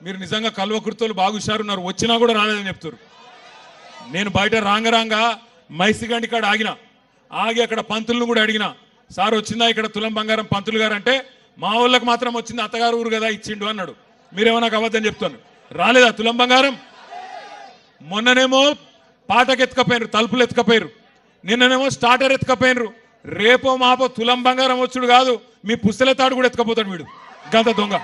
మీరు నిజంగా కల్వకుర్తోలు బాగా హుషారున్నారు, వచ్చినా కూడా రాలేదని చెప్తారు. నేను బయట రాంగ మైసిగండి కాడ ఆగి అక్కడ పంతులను కూడా అడిగిన, సార్ వచ్చిందా ఇక్కడ తులం బంగారం పంతులు గారు అంటే, మా వాళ్ళకి మాత్రం వచ్చింది, అత్తగారు ఊరు కదా ఇచ్చిండు అన్నాడు. మీరేమో నాకు అబద్ధం చెప్తాను, రాలేదా తులం బంగారం? మొన్ననేమో పాటకు ఎత్తుకపోయినరు, తలుపులు ఎత్తుకపోయారు, నిన్ననేమో స్టార్టర్ ఎత్తుకపోయినరు. రేపో మాపో తులం బంగారం వచ్చుడు కాదు, మీ పుస్తల తాడు కూడా ఎత్తుకపోతాడు వీడు, గంత దొంగ.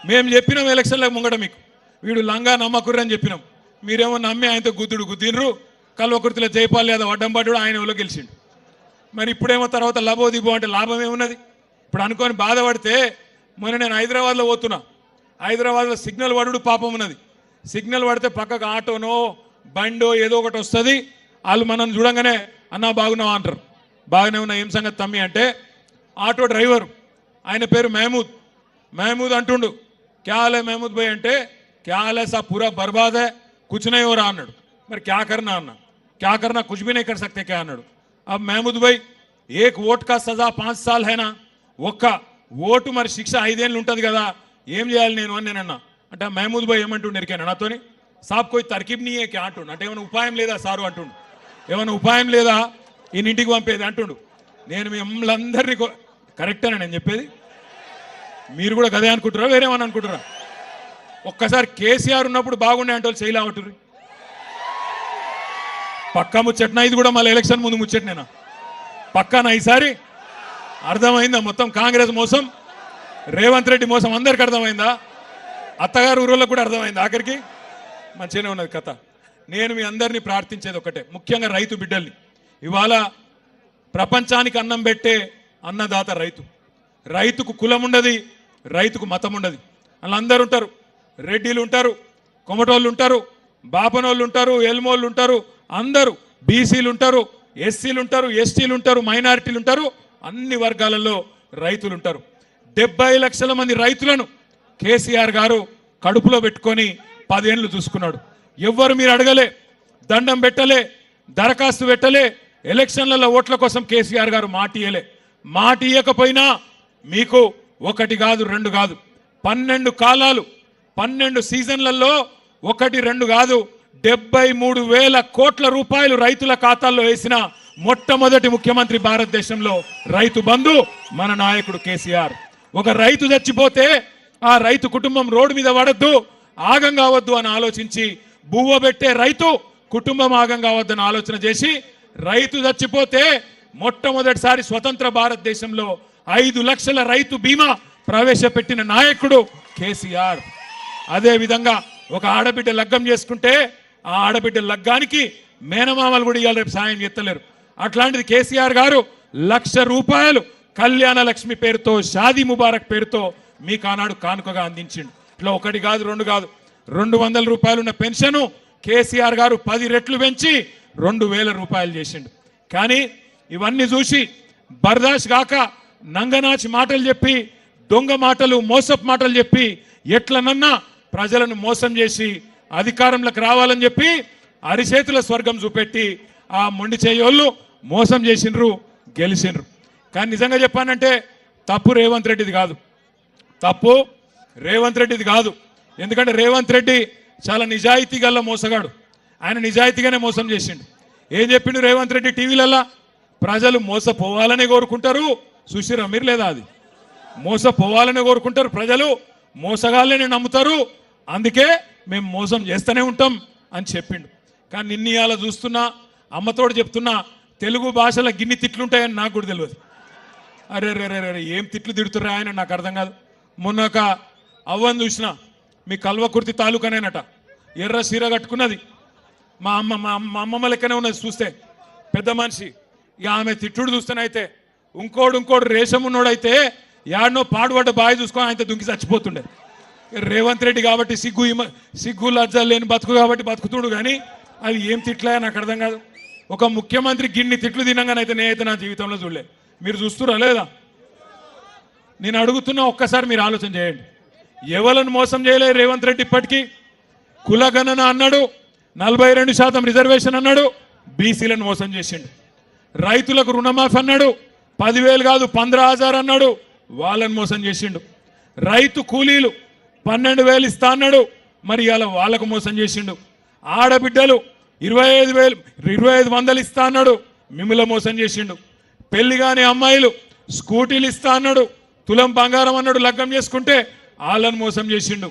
మేము చెప్పినాం ఎలక్షన్లకు ముంగట మీకు, వీడు లంగా నమ్మకుర్రు అని చెప్పినాం. మీరేమో నమ్మి ఆయనతో గుద్దినరు. కల్వకుర్తిలో జైపాల్ యాదవ్ అడ్డం పడ్డాడు, ఆయన ఎవరో గెలిచిండు. మరి ఇప్పుడేమో తర్వాత లబో దిబో అంటే లాభం ఏమున్నది? ఇప్పుడు అనుకొని బాధపడితే, మొన్న నేను హైదరాబాద్లో పోతున్నా, హైదరాబాద్లో సిగ్నల్ పడుడు పాపం ఉన్నది. సిగ్నల్ పడితే పక్కకు ఆటోనో బండో ఏదో ఒకటి వస్తుంది, వాళ్ళు మనం చూడంగానే అన్నా బాగున్నావా అంటారు. బాగానే ఉన్నా, ఏం సంగతి తమ్మి అంటే, ఆటో డ్రైవర్ ఆయన పేరు మహమూద్ అంటుండు. క్యాలే మహమూద్ భాయ్ అంటే, క్యాలే సా పూరా బర్బాద్ హై, కుచ్ నహీ హో రహా అన్నాడు. మరి క్యా కర్నా అన్నా, క్యా కర్నా కుచ్ భీ నహీ కర్ సక్తే క్యా అన్నాడు. अब महमूद भाई एक वोट का सजा 5 साल है ना, ఒక్క ఓటు మరి శిక్ష 5 ఏళ్ళు ఉంటుంది కదా, ఏం చేయాలి నేను అని నేనన్నా. అంటే మహమూద్ భాయ్ ఏమంటుండు ఎరికాను నాతోని, సాబ్ కోయి తర్కీబ్ నీ ఏ క్యా అంటుండు. అంటే ఏమైనా ఉపాయం లేదా సారు అంటుండు, ఏమైనా ఉపాయం లేదా ఈయన ఇంటికి పంపేది అంటుండు. నేను మిమ్మల్ని అందరినీ కరెక్టేనా నేను చెప్పేది? మీరు కూడా గదే అనుకుంటారా వేరేమని అనుకుంటారా? ఒక్కసారి కేసీఆర్ ఉన్నప్పుడు బాగుండే అంటే వాళ్ళు చేయలే అంటుర్రు. పక్కా ముచ్చట్నా ఇది కూడా? మళ్ళీ ఎలక్షన్ ముందు ముచ్చట్నేనా? పక్కానా ఈసారి? అర్థమైందా మొత్తం కాంగ్రెస్ మోసం, రేవంత్ రెడ్డి మోసం అందరికి అర్థమైందా? అత్తగారు ఊరోళ్ళకు కూడా అర్థమైందా? ఆఖరికి మంచిగానే ఉన్నది కథ. నేను మీ అందరినీ ప్రార్థించేది ఒకటే, ముఖ్యంగా రైతు బిడ్డల్ని. ఇవాళ ప్రపంచానికి అన్నం పెట్టే అన్నదాత రైతు. రైతుకు కులం ఉండదు, రైతుకు మతం ఉండదు. వాళ్ళందరూ ఉంటారు, రెడ్డిలు ఉంటారు, కొమటోళ్ళు ఉంటారు, బాపనోళ్ళు ఉంటారు, ఎల్మోళ్ళు ఉంటారు, అందరూ బీసీలు ఉంటారు, ఎస్సీలు ఉంటారు, ఎస్టీలు ఉంటారు, మైనారిటీలు ఉంటారు, అన్ని వర్గాలలో రైతులు ఉంటారు. 70 లక్షల మంది రైతులను కేసీఆర్ గారు కడుపులో పెట్టుకొని 10 ఏళ్ళు చూసుకున్నాడు. ఎవ్వరు మీరు అడగలే, దండం పెట్టలే, దరఖాస్తు పెట్టలే, ఎలక్షన్లలో ఓట్ల కోసం కేసీఆర్ గారు మాట ఇయ్యలే. మాట ఇయ్యకపోయినా మీకు 1 కాదు 2 కాదు 12 కాలాలు 12 సీజన్లలో 1 2 కాదు 73,000 కోట్ల రూపాయలు రైతుల ఖాతాల్లో వేసిన మొట్టమొదటి ముఖ్యమంత్రి భారతదేశంలో రైతు బంధు మన నాయకుడు కేసీఆర్. ఒక రైతు చచ్చిపోతే ఆ రైతు కుటుంబం రోడ్డు మీద పడద్దు, ఆగం కావద్దు అని ఆలోచించి, బువ్వ పెట్టే రైతు కుటుంబం ఆగం కావద్దని ఆలోచన చేసి, రైతు చచ్చిపోతే మొట్టమొదటిసారి స్వతంత్ర భారతదేశంలో 5 లక్షల రైతు బీమా ప్రవేశపెట్టిన నాయకుడు కేసీఆర్. అదే విధంగా ఒక ఆడబిడ్డ లగ్గం చేసుకుంటే ఆ ఆడబిడ్డ లగ్గానికి మేనమామలు కూడా ఇవాళ రేపు సాయం చేస్తలేరు. అట్లాంటిది కేసీఆర్ గారు 1,00,000 రూపాయలు కళ్యాణ లక్ష్మి పేరుతో, షాదీ ముబారక్ పేరుతో మీకు ఆనాడు కానుకగా అందించిండు. ఇట్లా 1 కాదు 2 కాదు 200 రూపాయలు ఉన్న పెన్షన్ కేసీఆర్ గారు 10 రెట్లు పెంచి 2,000 రూపాయలు చేసిండు. కానీ ఇవన్నీ చూసి బర్దాష్ గాక నంగనాచి మాటలు చెప్పి, దొంగ మాటలు, మోసపు మాటలు చెప్పి, ఎట్లనన్నా ప్రజలను మోసం చేసి అధికారంలోకి రావాలని చెప్పి అరిచేతుల స్వర్గం చూపెట్టి ఆ మొండి చేయోళ్ళు మోసం చేసిండ్రు, గెలిచిండ్రు. కానీ నిజంగా చెప్పానంటే తప్పు రేవంత్ రెడ్డిది కాదు, తప్పు రేవంత్ రెడ్డిది కాదు. ఎందుకంటే రేవంత్ రెడ్డి చాలా నిజాయితీ గల్ల మోసగాడు. ఆయన నిజాయితీగానే మోసం చేసిండు. ఏం చెప్పిండు రేవంత్ రెడ్డి టీవీలల్లా? ప్రజలు మోసపోవాలనే కోరుకుంటారు, చూసిరా మీరు లేదా? అది మోసపోవాలనే కోరుకుంటారు ప్రజలు, మోసగాళ్ళని నమ్ముతారు, అందుకే మేము మోసం చేస్తూనే ఉంటాం అని చెప్పిండు. కానీ నిన్న ఇవాళ చూస్తున్నా, అమ్మతోడు చెప్తున్నా, తెలుగు భాషలో గిన్ని తిట్లుంటాయని నాకు కూడా తెలియదు. అరే రే రే రే ఏం తిట్లు తిడుతుర్రా ఆయన నాకు అర్థం కాదు. మొన్న ఒక అవ్వని చూసిన, మీ కల్వకుర్తి తాలూకానేనట, ఎర్ర సీర కట్టుకున్నది, మా అమ్మమ్మ లెక్కనే ఉన్నది చూస్తే, పెద్ద మనిషి. ఇక ఆమె తిట్టుడు చూస్తేనైతే ఇంకోడు రేషం ఉన్నోడైతే యాడనో పాడుపడ్డ బావి చూసుకొని ఆయన దుంకి చచ్చిపోతుండే. రేవంత్ రెడ్డి కాబట్టి సిగ్గు లజ్జ లేని బతుకు కాబట్టి బతుకుతుడు, కానీ అవి ఏం తిట్లా నాకు అర్థం కాదు. ఒక ముఖ్యమంత్రి గిన్ని తిట్లు తినంగానైతే నేనైతే నా జీవితంలో చూడలే. మీరు చూస్తురా లేదా? నేను అడుగుతున్నా, ఒక్కసారి మీరు ఆలోచన చేయండి. ఎవరిని మోసం చేయలేదు రేవంత్ రెడ్డి? ఇప్పటికీ కులగణన అన్నాడు, 42% రిజర్వేషన్ అన్నాడు, బీసీలను మోసం చేసిండు. రైతులకు రుణమాఫీ అన్నాడు, 10,000 కాదు 15,000 అన్నాడు, వాళ్ళని మోసం చేసిండు. రైతు కూలీలు 12,000 ఇస్తా అన్నాడు, మరి ఇలా వాళ్ళకు మోసం చేసిండు. ఆడబిడ్డలు 25,000 ఇస్తా అన్నాడు, మిమ్మల్ని మోసం చేసిండు. పెళ్లి కాని అమ్మాయిలు స్కూటీలు ఇస్తా అన్నాడు, తులం బంగారం అన్నాడు, లగ్గం చేసుకుంటే వాళ్ళని మోసం చేసిండు.